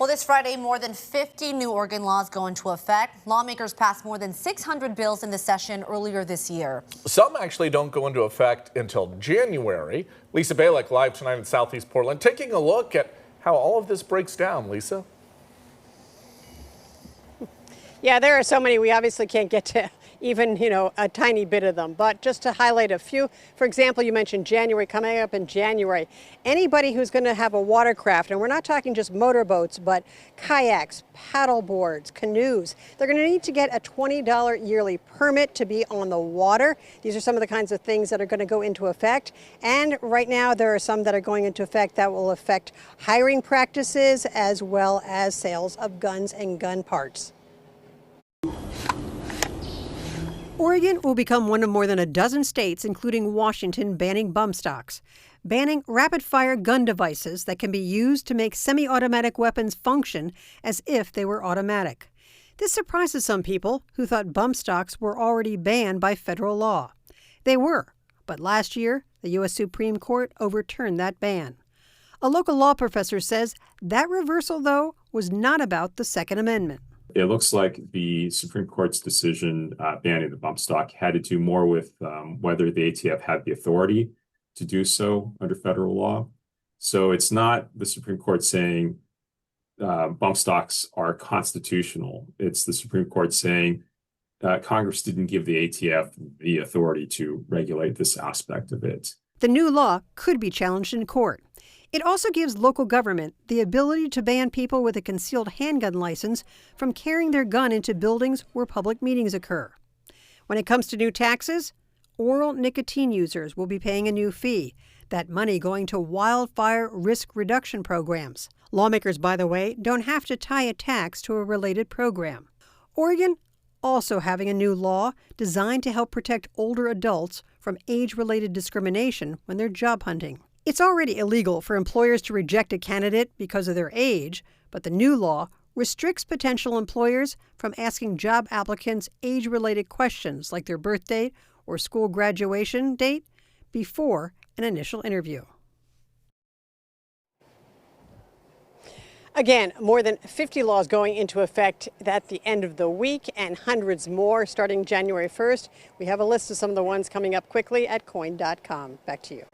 Well, this Friday, more than 50 new Oregon laws go into effect. Lawmakers passed more than 600 bills in the session earlier this year. Some actually don't go into effect until January. Lisa Balick live tonight in Southeast Portland, taking a look at how all of this breaks down. Lisa? Yeah, there are so many. We obviously can't get to even, a tiny bit of them. But just to highlight a few, for example, you mentioned January, coming up in January. Anybody who's going to have a watercraft, and we're not talking just motorboats, but kayaks, paddle boards, canoes, they're going to need to get a $20 yearly permit to be on the water. These are some of the kinds of things that are going to go into effect. And right now, there are some that are going into effect that will affect hiring practices as well as sales of guns and gun parts. Oregon will become one of more than a dozen states, including Washington, banning bump stocks, banning rapid-fire gun devices that can be used to make semi-automatic weapons function as if they were automatic. This surprises some people who thought bump stocks were already banned by federal law. They were, but last year, the U.S. Supreme Court overturned that ban. A local law professor says that reversal, though, was not about the Second Amendment. It looks like the Supreme Court's decision banning the bump stock had to do more with whether the ATF had the authority to do so under federal law. So it's not the Supreme Court saying bump stocks are constitutional. It's the Supreme Court saying Congress didn't give the ATF the authority to regulate this aspect of it. The new law could be challenged in court. It also gives local government the ability to ban people with a concealed handgun license from carrying their gun into buildings where public meetings occur. When it comes to new taxes, oral nicotine users will be paying a new fee, that money going to wildfire risk reduction programs. Lawmakers, by the way, don't have to tie a tax to a related program. Oregon also having a new law designed to help protect older adults from age-related discrimination when they're job hunting. It's already illegal for employers to reject a candidate because of their age, but the new law restricts potential employers from asking job applicants age-related questions like their birth date or school graduation date before an initial interview. Again, more than 50 laws going into effect at the end of the week and hundreds more starting January 1st. We have a list of some of the ones coming up quickly at KOIN.com. Back to you.